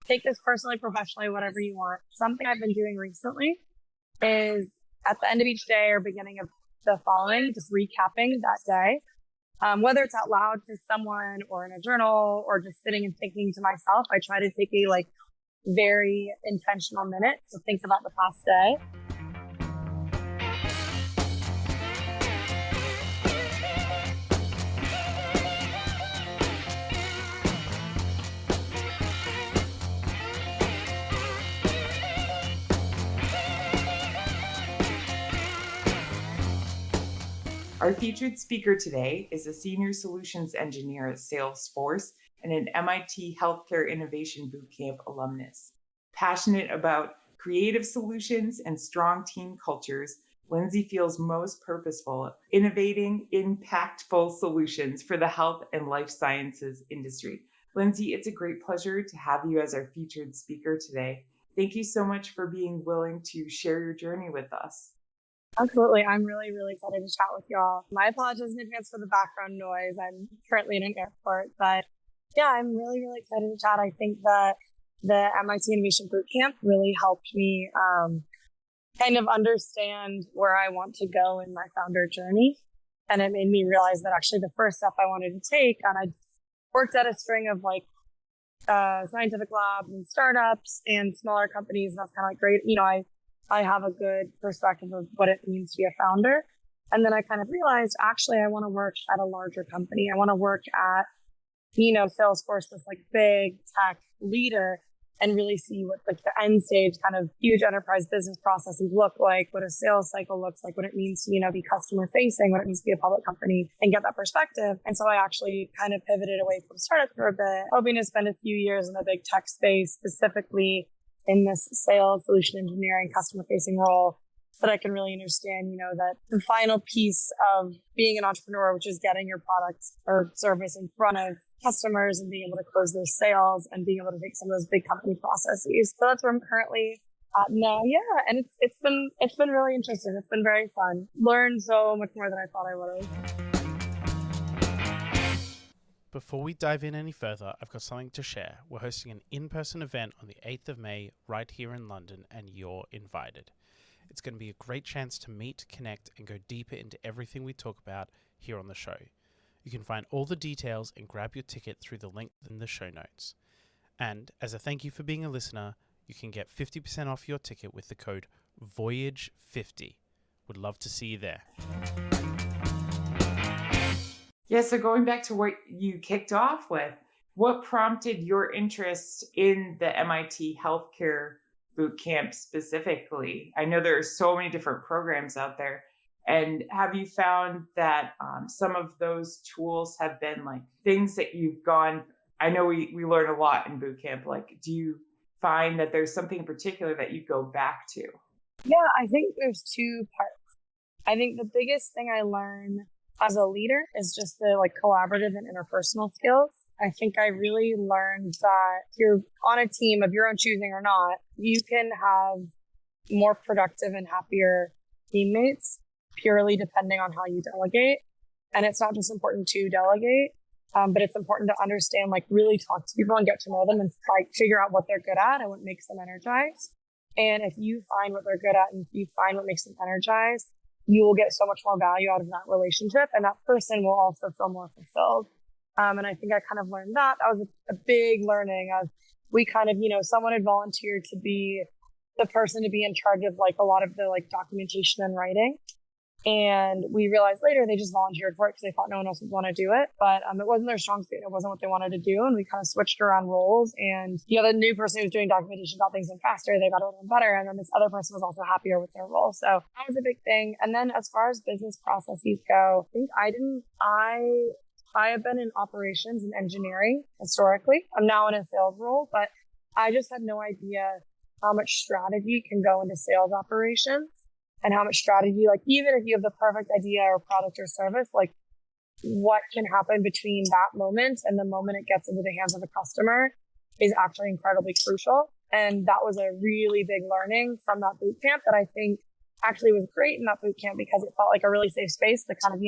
take this personally, professionally, whatever you want. Something I've been doing recently is at the end of each day or beginning of the following, just recapping that day, whether it's out loud to someone or in a journal or just sitting and thinking to myself. I try to take a very intentional minute to think about the past day. Our featured speaker today is a senior solutions engineer at Salesforce and an MIT Healthcare Innovation Bootcamp alumnus. Passionate about creative solutions and strong team cultures, Lindsay feels most purposeful innovating impactful solutions for the health and life sciences industry. Lindsay, it's a great pleasure to have you as our featured speaker today. Thank you so much for being willing to share your journey with us. Absolutely. I'm really, really excited to chat with y'all. My apologies in advance for the background noise. I'm currently in an airport, but yeah, I'm really, really excited to chat. I think that the MIT Innovation Bootcamp really helped me kind of understand where I want to go in my founder journey. And it made me realize that actually the first step I wanted to take, and I worked at a string of scientific labs and startups and smaller companies. And that's kind of great. I have a good perspective of what it means to be a founder. And then I kind of realized, actually, I want to work at a larger company. I want to work at, Salesforce, this big tech leader, and really see what the end stage kind of huge enterprise business processes look like, what a sales cycle looks like, what it means to, be customer facing, what it means to be a public company, and get that perspective. And so I actually kind of pivoted away from startup for a bit, hoping to spend a few years in the big tech space, specifically in this sales, solution engineering, customer facing role, so that I can really understand, that the final piece of being an entrepreneur, which is getting your product or service in front of customers and being able to close those sales and being able to take some of those big company processes. So that's where I'm currently at now. Yeah. And it's been really interesting. It's been very fun. Learned so much more than I thought I would have. Before we dive in any further, I've got something to share. We're hosting an in-person event on the 8th of May right here in London, and you're invited. It's going to be a great chance to meet, connect, and go deeper into everything we talk about here on the show. You can find all the details and grab your ticket through the link in the show notes. And as a thank you for being a listener, you can get 50% off your ticket with the code Voyage50. Would love to see you there. Yeah, so going back to what you kicked off with, what prompted your interest in the MIT Healthcare Bootcamp specifically? I know there are so many different programs out there. And have you found that some of those tools have been things that you've gone, I know we learn a lot in bootcamp, do you find that there's something in particular that you go back to? Yeah, I think there's two parts. I think the biggest thing I learned as a leader is just the collaborative and interpersonal skills. I think I really learned that if you're on a team of your own choosing or not, you can have more productive and happier teammates purely depending on how you delegate. And it's not just important to delegate, but it's important to understand, really talk to people and get to know them and figure out what they're good at and what makes them energized. And if you find what they're good at and if you find what makes them energized, you will get so much more value out of that relationship, and that person will also feel more fulfilled. And I think I kind of learned that. That was a big learning of, we kind of, someone had volunteered to be the person to be in charge of a lot of the documentation and writing. And we realized later they just volunteered for it because they thought no one else would want to do it. But it wasn't their strong suit. It wasn't what they wanted to do. And we kind of switched around roles. And the other new person who was doing documentation got things in faster. They got it in better. And then this other person was also happier with their role. So that was a big thing. And then as far as business processes go, I have been in operations and engineering historically. I'm now in a sales role, but I just had no idea how much strategy can go into sales operations. And how much strategy, even if you have the perfect idea or product or service, what can happen between that moment and the moment it gets into the hands of the customer is actually incredibly crucial. And that was a really big learning from that boot camp that I think actually was great in that boot camp because it felt like a really safe space to kind of,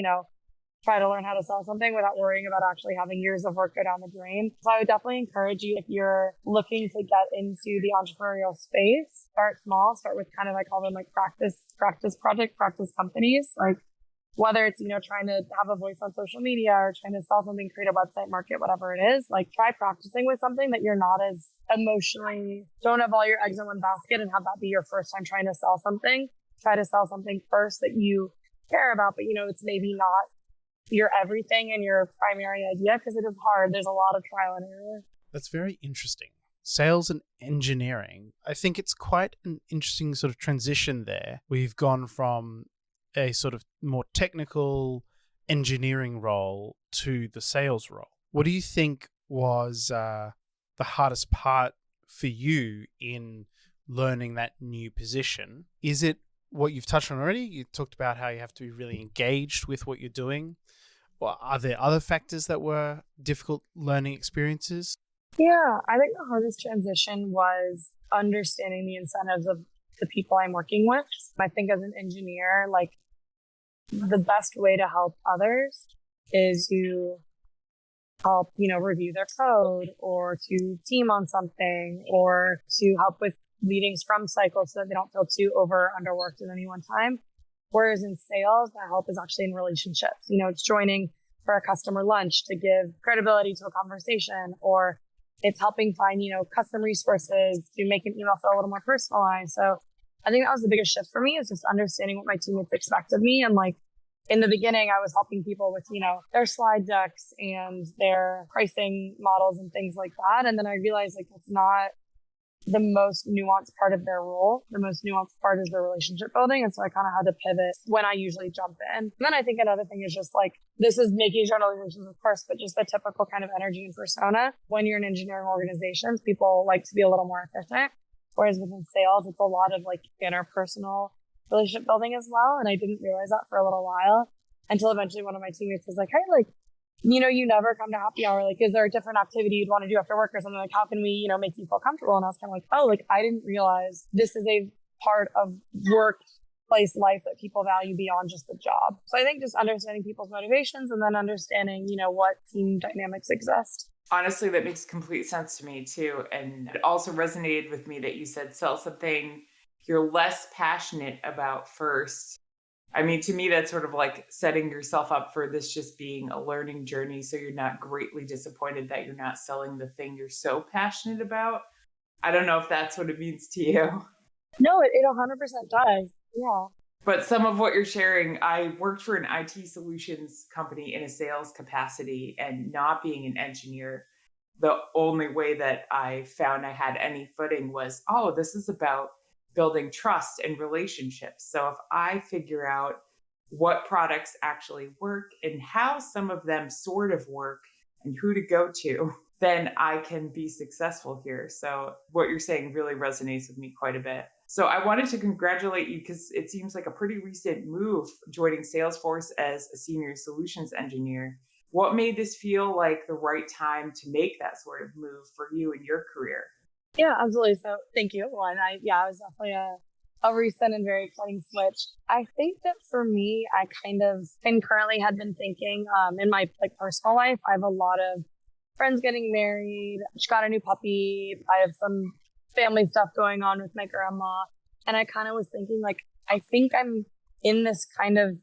try to learn how to sell something without worrying about actually having years of work go down the drain. So I would definitely encourage you, if you're looking to get into the entrepreneurial space, start small, start with kind of, I call them like practice project, practice companies. Like whether it's, trying to have a voice on social media or trying to sell something, create a website, market, whatever it is, like try practicing with something that you're not as emotionally, don't have all your eggs in one basket and have that be your first time trying to sell something. Try to sell something first that you care about, but it's maybe not your everything and your primary idea, because it is hard. There's a lot of trial and error. That's very interesting. Sales and engineering. I think it's quite an interesting sort of transition there. We've gone from a sort of more technical engineering role to the sales role. What do you think was the hardest part for you in learning that new position? Is it what you've touched on already? You talked about how you have to be really engaged with what you're doing. Or are there other factors that were difficult learning experiences? Yeah, I think the hardest transition was understanding the incentives of the people I'm working with. I think as an engineer, like the best way to help others is to help, review their code, or to team on something, or to help with leading Scrum cycles so that they don't feel too over or underworked at any one time. Whereas in sales, that help is actually in relationships. It's joining for a customer lunch to give credibility to a conversation, or it's helping find, custom resources to make an email feel a little more personalized. So I think that was the biggest shift for me, is just understanding what my teammates expect of me. And like in the beginning, I was helping people with, their slide decks and their pricing models and things like that. And then I realized like that's not the most nuanced part of their role. The most nuanced part is their relationship building. And so I kind of had to pivot when I usually jump in. And then I think another thing is just like, this is making generalizations, of course, but just the typical kind of energy and persona. When you're in engineering organizations, people like to be a little more efficient. Whereas within sales, it's a lot of like interpersonal relationship building as well. And I didn't realize that for a little while until eventually one of my teammates was like, hey, like, you never come to happy hour. Like, is there a different activity you'd want to do after work or something? Like, how can we, make you feel comfortable? And I was kind of like, oh, like, I didn't realize this is a part of workplace life that people value beyond just the job. So I think just understanding people's motivations and then understanding, what team dynamics exist. Honestly, that makes complete sense to me too. And it also resonated with me that you said sell something you're less passionate about first. I mean, to me, that's sort of like setting yourself up for this just being a learning journey. So you're not greatly disappointed that you're not selling the thing you're so passionate about. I don't know if that's what it means to you. No, it 100% does. Yeah. But some of what you're sharing, I worked for an IT solutions company in a sales capacity, and not being an engineer, the only way that I found I had any footing was, oh, this is about building trust and relationships. So if I figure out what products actually work and how some of them sort of work and who to go to, then I can be successful here. So what you're saying really resonates with me quite a bit. So I wanted to congratulate you, because it seems like a pretty recent move, joining Salesforce as a senior solutions engineer. What made this feel like the right time to make that sort of move for you in your career? Yeah, absolutely. So thank you. One, it was definitely a recent and very exciting switch. I think that for me, I kind of concurrently had been thinking in my personal life, I have a lot of friends getting married. She got a new puppy. I have some family stuff going on with my grandma. And I kind of was thinking like, I think I'm in this kind of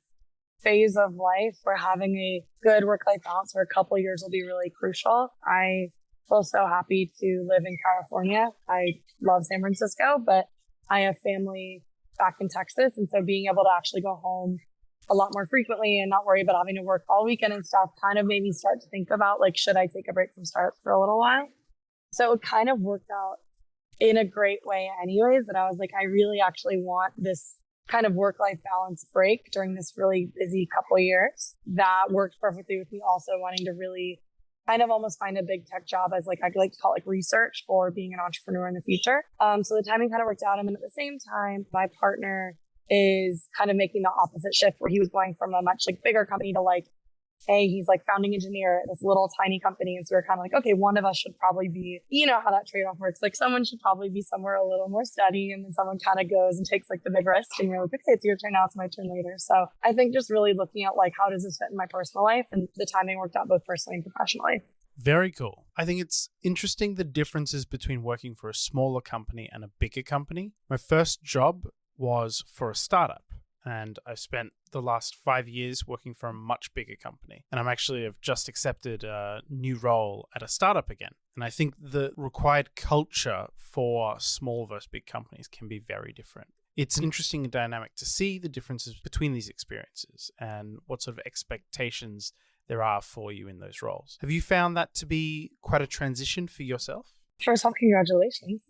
phase of life where having a good work-life balance for a couple of years will be really crucial. I feel so happy to live in California. I love San Francisco, but I have family back in Texas. And so being able to actually go home a lot more frequently and not worry about having to work all weekend and stuff kind of made me start to think about like, should I take a break from startups for a little while? So it kind of worked out in a great way anyways, that I was like, I really actually want this kind of work-life balance break during this really busy couple of years. That worked perfectly with me also wanting to really kind of almost find a big tech job as like, I like to call it like research for being an entrepreneur in the future. So the timing kind of worked out. And then at the same time, my partner is kind of making the opposite shift where he was going from a much like bigger company to like he's like founding engineer at this little tiny company. And so we're kind of like, okay, one of us should probably be, you know how that trade-off works. Like someone should probably be somewhere a little more steady, and then someone kind of goes and takes like the big risk, and you're like, okay, it's your turn now, it's my turn later. So I think just really looking at like, how does this fit in my personal life? And the timing worked out both personally and professionally. Very cool. I think it's interesting the differences between working for a smaller company and a bigger company. My first job was for a startup, and I spent the last 5 years working for a much bigger company. And I'm actually have just accepted a new role at a startup again. And I think the required culture for small versus big companies can be very different. It's an interesting dynamic to see the differences between these experiences and what sort of expectations there are for you in those roles. Have you found that to be quite a transition for yourself? First off, congratulations.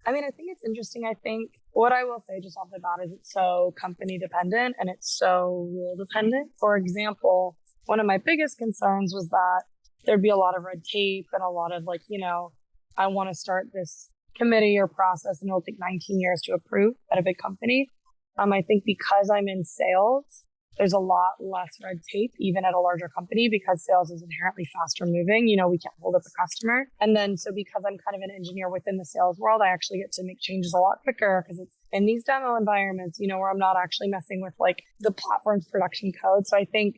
I mean, I think it's interesting. I think what I will say just off the bat is it's so company dependent and it's so rule dependent. For example, one of my biggest concerns was that there'd be a lot of red tape and a lot of like, you know, I want to start this committee or process and it'll take 19 years to approve at a big company. I think because I'm in sales, there's a lot less red tape, even at a larger company, because sales is inherently faster moving. You know, we can't hold up the customer. And then, so because I'm kind of an engineer within the sales world, I actually get to make changes a lot quicker because it's in these demo environments, you know, where I'm not actually messing with like the platform's production code. So I think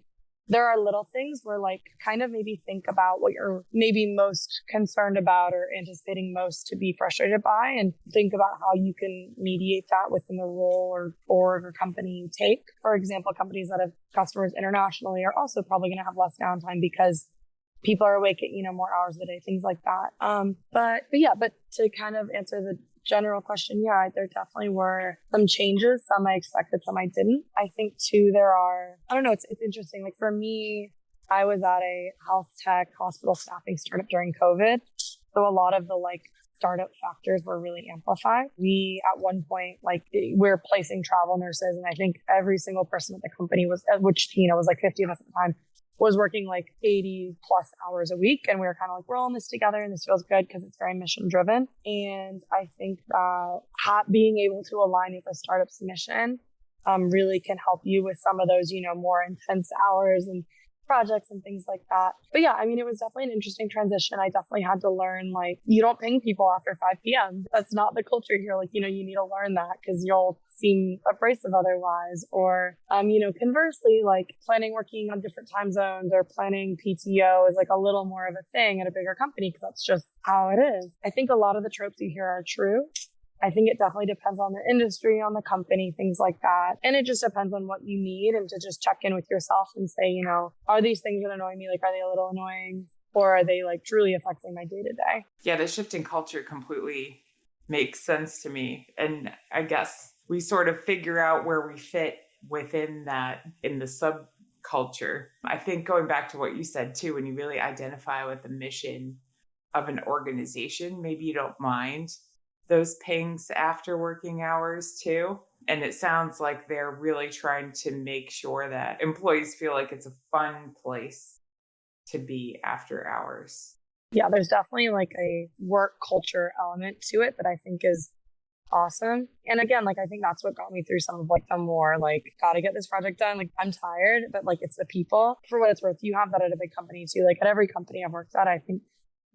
there are little things where like kind of maybe think about what you're maybe most concerned about or anticipating most to be frustrated by, and think about how you can mediate that within the role or org or company you take. For example, companies that have customers internationally are also probably going to have less downtime because people are awake at, you know, more hours a day, things like that. But to kind of answer the general question, yeah, there definitely were some changes. Some I expected, some I didn't. I think too, I don't know, it's interesting. Like for me, I was at a health tech hospital staffing startup during COVID. So a lot of the like startup factors were really amplified. We, at one point, like we're placing travel nurses, and I think every single person at the company was, which, you know, was like 50 of us at the time, was working like 80 plus hours a week. And we were kind of like, we're all in this together and this feels good because it's very mission driven. And I think that being able to align with a startup's mission really can help you with some of those, you know, more intense hours and projects and things like that. But yeah, I mean, it was definitely an interesting transition. I definitely had to learn, like, you don't ping people after 5 p.m. That's not the culture here. Like, you know, you need to learn that because you'll seem abrasive otherwise. Or, you know, conversely, like planning working on different time zones or planning PTO is like a little more of a thing at a bigger company because that's just how it is. I think a lot of the tropes you hear are true. I think it definitely depends on the industry, on the company, things like that. And it just depends on what you need, and to just check in with yourself and say, you know, are these things that annoy me? Like, are they a little annoying, or are they like truly affecting my day to day? Yeah, the shift in culture completely makes sense to me. And I guess we sort of figure out where we fit within that in the subculture. I think going back to what you said too, when you really identify with the mission of an organization, maybe you don't mind those pings after working hours too. And it sounds like they're really trying to make sure that employees feel like it's a fun place to be after hours. Yeah, there's definitely like a work culture element to it that I think is awesome. And again, like, I think that's what got me through some of like the more like, gotta get this project done. Like, I'm tired, but like, it's the people. For what it's worth, you have that at a big company too. Like at every company I've worked at, I think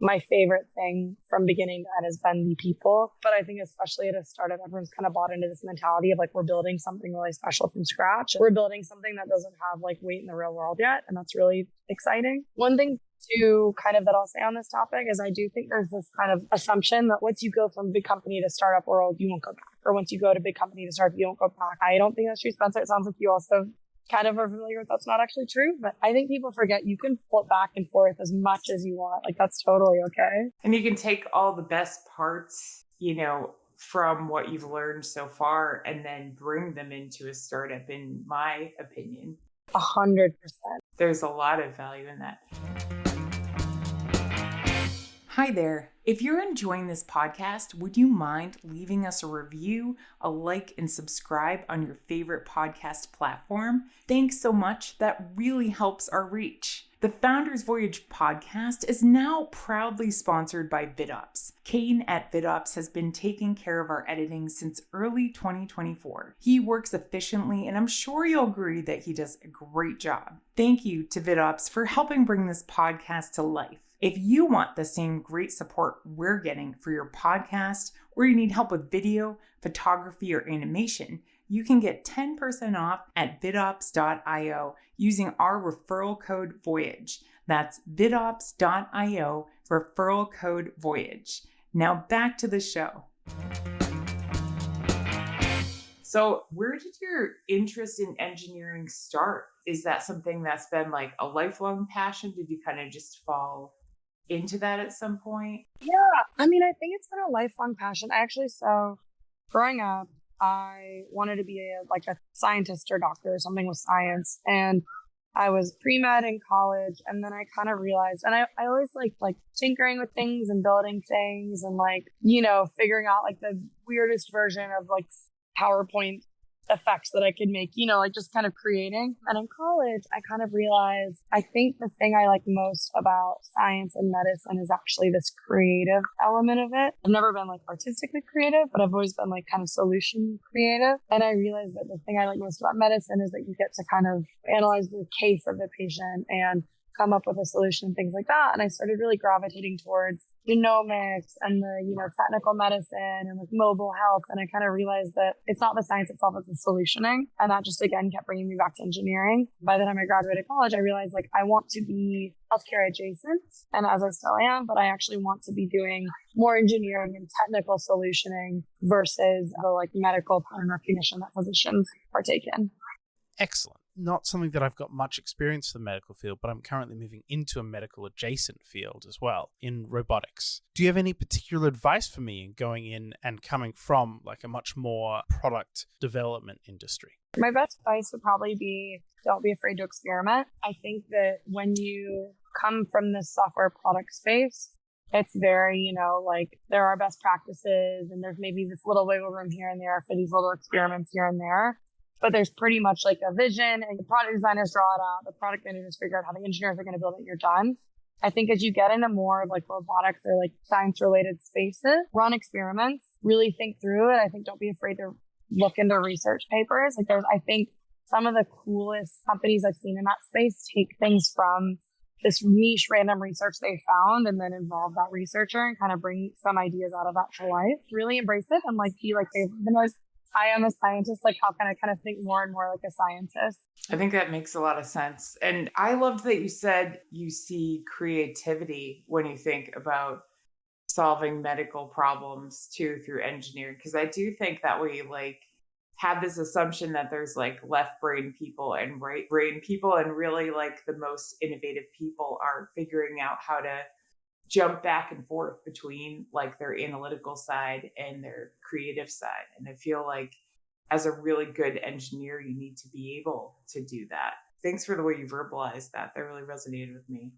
my favorite thing from beginning to end has been the people. But I think especially at a startup, everyone's kind of bought into this mentality of like, we're building something really special from scratch. We're building something that doesn't have like weight in the real world yet. And that's really exciting. One thing too, kind of that I'll say on this topic is I do think there's this kind of assumption that once you go from big company to startup world, you won't go back. Or once you go to big company to startup, you won't go back. I don't think that's true, Spencer. It sounds like you also kind of are familiar with that's not actually true, but I think people forget you can flip back and forth as much as you want. Like, that's totally okay. And you can take all the best parts, you know, from what you've learned so far and then bring them into a startup, in my opinion. 100%. There's a lot of value in that. Hi there. If you're enjoying this podcast, would you mind leaving us a review, a like, and subscribe on your favorite podcast platform? Thanks so much. That really helps our reach. The Founders Voyage podcast is now proudly sponsored by VidOps. Kane at VidOps has been taking care of our editing since early 2024. He works efficiently, and I'm sure you'll agree that he does a great job. Thank you to VidOps for helping bring this podcast to life. If you want the same great support we're getting for your podcast, or you need help with video, photography, or animation, you can get 10% off at vidops.io using our referral code VOYAGE. That's vidops.io, referral code VOYAGE. Now back to the show. So where did your interest in engineering start? Is that something that's been like a lifelong passion? Did you kind of just fall into that at some point? Yeah, I mean, I think it's been a lifelong passion. Growing up, I wanted to be a scientist or doctor or something with science. And I was pre-med in college. And then I kind of realized, and I always like tinkering with things and building things and figuring out the weirdest version of PowerPoint effects that I could make, just kind of creating. And in college, I kind of realized, I think the thing I like most about science and medicine is actually this creative element of it. I've never been artistically creative, but I've always been kind of solution creative. And I realized that the thing I like most about medicine is that you get to kind of analyze the case of the patient and come up with a solution and things like that. And I started really gravitating towards genomics and the technical medicine and mobile health. And I kind of realized that it's not the science itself, it's the solutioning. And that just again kept bringing me back to engineering. By the time I graduated college, I realized I want to be healthcare adjacent, and as I still am, but I actually want to be doing more engineering and technical solutioning versus the medical pattern recognition that physicians partake in. Excellent. Not something that I've got much experience in the medical field, but I'm currently moving into a medical adjacent field as well, in robotics. Do you have any particular advice for me in going in and coming from a much more product development industry? My best advice would probably be, don't be afraid to experiment. I think that when you come from the software product space, it's very, there are best practices and there's maybe this little wiggle room here and there for these little experiments here and there. But there's pretty much a vision, and the product designers draw it out. The product managers figure out how the engineers are going to build it, and you're done. I think as you get into more of robotics or science related spaces, run experiments, really think through it. I think don't be afraid to look into research papers. I think some of the coolest companies I've seen in that space take things from this niche random research they found and then involve that researcher and kind of bring some ideas out of that to life. Really embrace it and be I am a scientist. How can I kind of think more and more like a scientist? I think that makes a lot of sense. And I loved that you said you see creativity when you think about solving medical problems too through engineering. Because I do think that we have this assumption that there's left brain people and right brain people, and really the most innovative people are figuring out how to jump back and forth between their analytical side and their creative side. And I feel as a really good engineer, you need to be able to do that. Thanks for the way you verbalized that. That really resonated with me.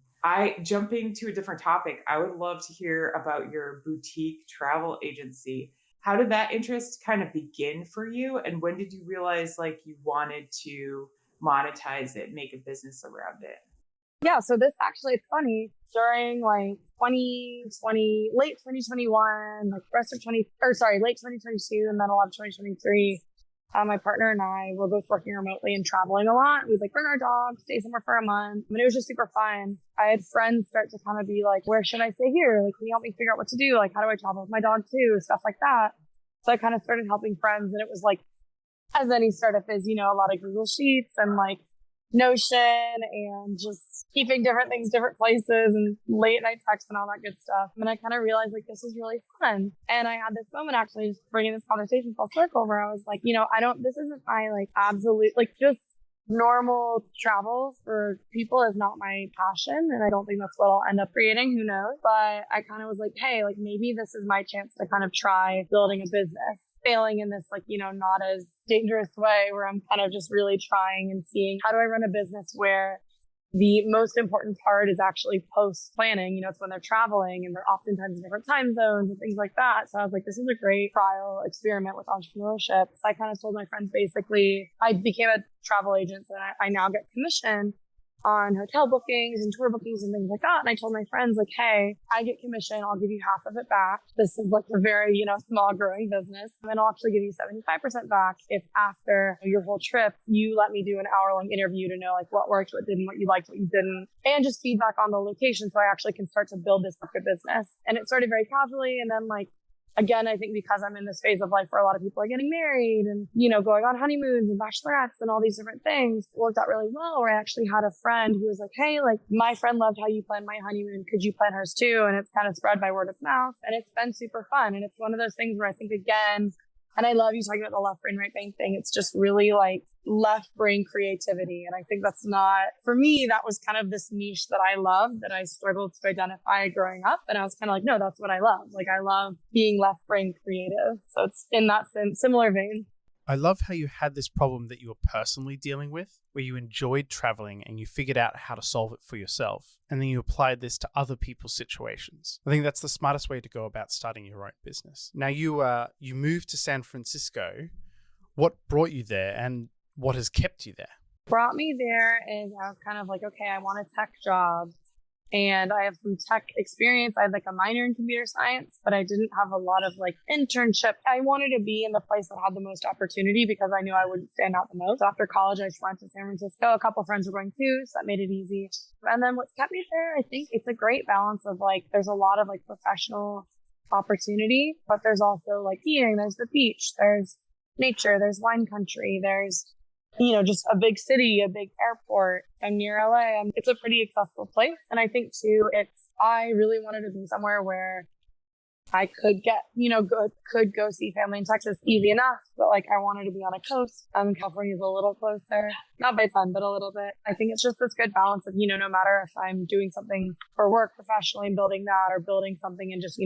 Jumping to a different topic, I would love to hear about your boutique travel agency. How did that interest kind of begin for you? And when did you realize you wanted to monetize it, make a business around it? Yeah, so this actually, it's funny, during 2020, late 2021, late 2022, and then a lot of 2023, my partner and I were both working remotely and traveling a lot. We'd bring our dog, stay somewhere for a month. And it was just super fun. I had friends start to kind of be where should I stay here? Can you help me figure out what to do? How do I travel with my dog too? Stuff like that. So I kind of started helping friends, and it was as any startup is, a lot of Google Sheets and Notion and just keeping different things, different places and late night texts and all that good stuff. And I kind of realized this is really fun. And I had this moment actually just bringing this conversation full circle where I was this isn't my absolute, just normal travel for people is not my passion. And I don't think that's what I'll end up creating. Who knows? But I kind of was hey, maybe this is my chance to kind of try building a business, failing in this, not as dangerous way where I'm kind of just really trying and seeing how do I run a business where the most important part is actually post planning. It's when they're traveling and they're oftentimes in different time zones and things like that. So I was this is a great trial experiment with entrepreneurship. So I kind of told my friends, basically, I became a travel agent, and I now get commission on hotel bookings and tour bookings and things like that. And I told my friends, like, hey, I get commission. I'll give you half of it back. This is like a very, small growing business. And I'll actually give you 75% back if after your whole trip, you let me do an hour-long interview to know like what worked, what didn't, what you liked, what you didn't, and just feedback on the location. So I actually can start to build this book of business. And it started very casually. And then like, again, I think because I'm in this phase of life where a lot of people are getting married and, going on honeymoons and bachelorettes and all these different things, it worked out really well, where I actually had a friend who was like, hey, like my friend loved how you planned my honeymoon. Could you plan hers too? And it's kind of spread by word of mouth. And it's been super fun. And it's one of those things where I think, again, and I love you talking about the left brain, right brain thing. It's just really like left brain creativity. And I think that's not, for me, that was kind of this niche that I love, that I struggled to identify growing up. And I was kind of like, no, that's what I love. Like I love being left brain creative. So it's in that similar vein. I love how you had this problem that you were personally dealing with, where you enjoyed traveling and you figured out how to solve it for yourself. And then you applied this to other people's situations. I think that's the smartest way to go about starting your own business. Now you moved to San Francisco. What brought you there and what has kept you there? Brought me there is I was kind of like, okay, I want a tech job. And I have some tech experience. I had like a minor in computer science, but I didn't have a lot of like internship. I wanted to be in the place that had the most opportunity because I knew I wouldn't stand out the most. After college, I just went to San Francisco. A couple of friends were going too, so that made it easy. And then what's kept me there, I think it's a great balance of like, there's a lot of like professional opportunity, but there's also like skiing, there's the beach, there's nature, there's wine country, there's just a big city, a big airport. I'm near LA. It's a pretty accessible place. And I think too, I really wanted to be somewhere where I could get, could go see family in Texas easy enough. But like, I wanted to be on a coast. California's a little closer, not by a ton, but a little bit. I think it's just this good balance of, no matter if I'm doing something for work professionally, building that or building something and just,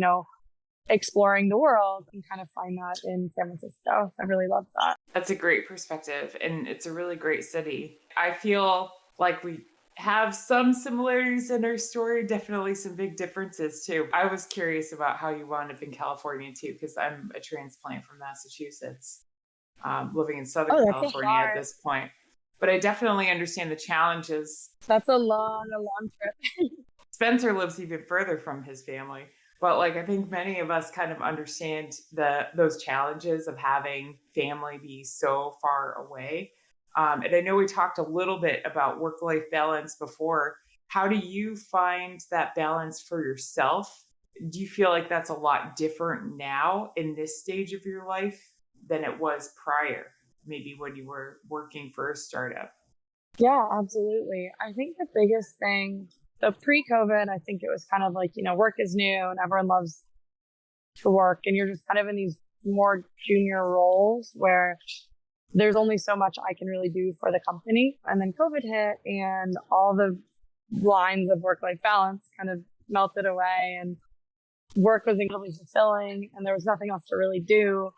exploring the world, and kind of find that in San Francisco. I really love that. That's a great perspective, and it's a really great city. I feel like we have some similarities in our story, definitely some big differences too. I was curious about how you wound up in California too, because I'm a transplant from Massachusetts, living in Southern California at this point. But I definitely understand the challenges. That's a long trip. Spencer lives even further from his family. But like, I think many of us kind of understand those challenges of having family be so far away. And I know we talked a little bit about work-life balance before. How do you find that balance for yourself? Do you feel like that's a lot different now in this stage of your life than it was prior, maybe when you were working for a startup? Yeah, absolutely. I think the biggest thing, so pre-COVID, I think it was kind of like, work is new and everyone loves to work, and you're just kind of in these more junior roles where there's only so much I can really do for the company. And then COVID hit and all the lines of work-life balance kind of melted away, and work was incredibly fulfilling and there was nothing else to really do.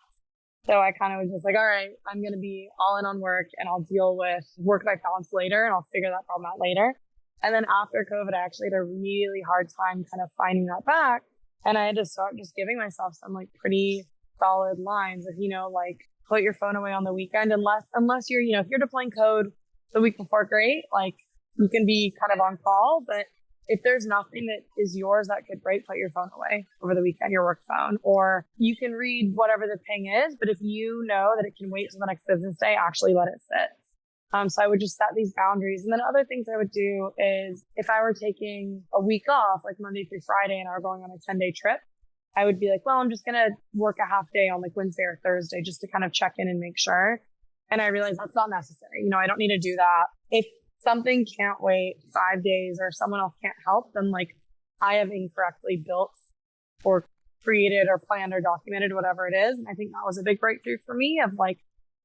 So I kind of was just like, all right, I'm going to be all in on work and I'll deal with work-life balance later and I'll figure that problem out later. And then after COVID, I actually had a really hard time kind of finding that back. And I had to start just giving myself some like pretty solid lines of, like put your phone away on the weekend unless you're, if you're deploying code the week before, great. Like you can be kind of on call, but if there's nothing that is yours that could break, put your phone away over the weekend, your work phone, or you can read whatever the ping is. But if you know that it can wait till the next business day, actually let it sit. So I would just set these boundaries. And then other things I would do is if I were taking a week off, like Monday through Friday, and I were going on a 10-day trip, I would be like, well, I'm just going to work a half day on like Wednesday or Thursday just to kind of check in and make sure. And I realized that's not necessary. I don't need to do that. If something can't wait 5 days or someone else can't help, then like I have incorrectly built or created or planned or documented whatever it is. And I think that was a big breakthrough for me of like,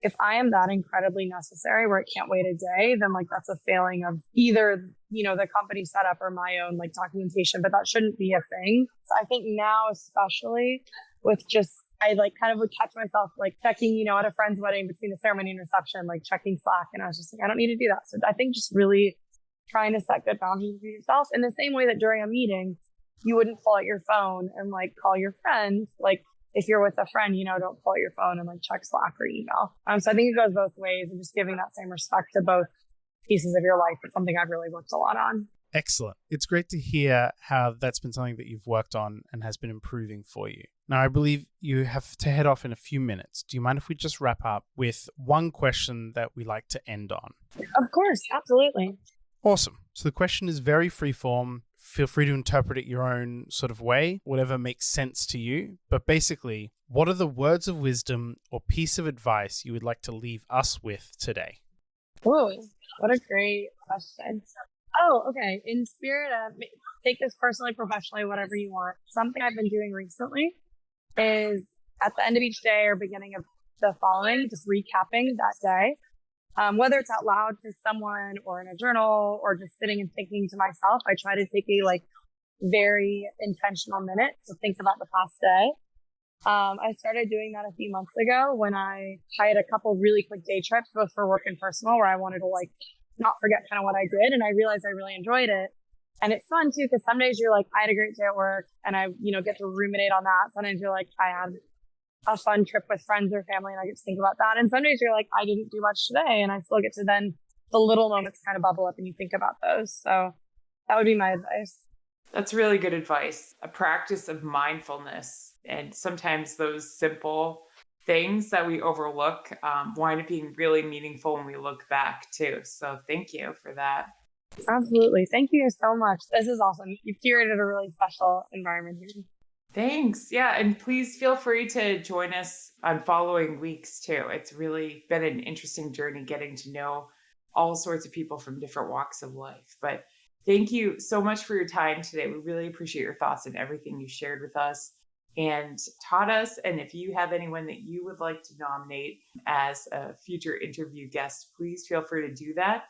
if I am that incredibly necessary where it can't wait a day, then like that's a failing of either, the company setup or my own like documentation, but that shouldn't be a thing. So I think now, especially with just, I like kind of would catch myself like checking, at a friend's wedding between the ceremony and reception, like checking Slack. And I was just like, I don't need to do that. So I think just really trying to set good boundaries for yourself in the same way that during a meeting, you wouldn't pull out your phone and like call your friend. Like if you're with a friend, don't pull out your phone and like check Slack or email. So I think it goes both ways, and just giving that same respect to both pieces of your life. It's something I've really worked a lot on. Excellent. It's great to hear how that's been something that you've worked on and has been improving for you. Now, I believe you have to head off in a few minutes. Do you mind if we just wrap up with one question that we like to end on? Of course, absolutely. Awesome. So the question is very freeform. Feel free to interpret it your own sort of way, whatever makes sense to you. But basically, what are the words of wisdom or piece of advice you would like to leave us with today? Whoa, what a great question. Oh, okay. In spirit of, take this personally, professionally, whatever you want. Something I've been doing recently is at the end of each day or beginning of the following, just recapping that day. Whether it's out loud to someone or in a journal or just sitting and thinking to myself, I try to take a very intentional minute to think about the past day. I started doing that a few months ago when I had a couple really quick day trips, both for work and personal, where I wanted to not forget kind of what I did. And I realized I really enjoyed it. And it's fun too, because some days you're like, I had a great day at work and I, get to ruminate on that. Sometimes you're like, I had a fun trip with friends or family and I get to think about that. And some days you're like, I didn't do much today. And I still get to then the little moments kind of bubble up and you think about those. So that would be my advice. That's really good advice. A practice of mindfulness. And sometimes those simple things that we overlook wind up being really meaningful when we look back too. So thank you for that. Absolutely. Thank you so much. This is awesome. You've curated a really special environment here. Thanks. Yeah. And please feel free to join us on following weeks too. It's really been an interesting journey getting to know all sorts of people from different walks of life. But thank you so much for your time today. We really appreciate your thoughts and everything you shared with us and taught us. And if you have anyone that you would like to nominate as a future interview guest, please feel free to do that.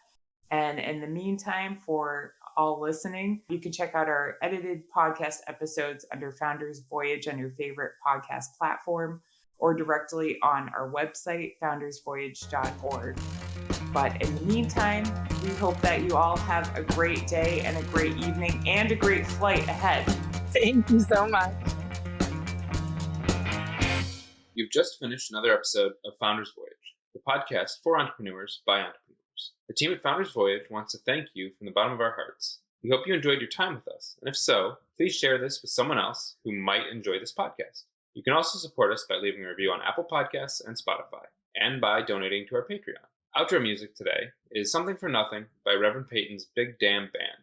And in the meantime, for all listening, you can check out our edited podcast episodes under Founders Voyage on your favorite podcast platform or directly on our website, foundersvoyage.org. But in the meantime, we hope that you all have a great day and a great evening and a great flight ahead. Thank you so much. You've just finished another episode of Founders Voyage, the podcast for entrepreneurs by entrepreneurs. The team at Founders Voyage wants to thank you from the bottom of our hearts. We hope you enjoyed your time with us, and if so, please share this with someone else who might enjoy this podcast. You can also support us by leaving a review on Apple Podcasts and Spotify, and by donating to our Patreon. Outro music today is Something for Nothing by Reverend Peyton's Big Damn Band.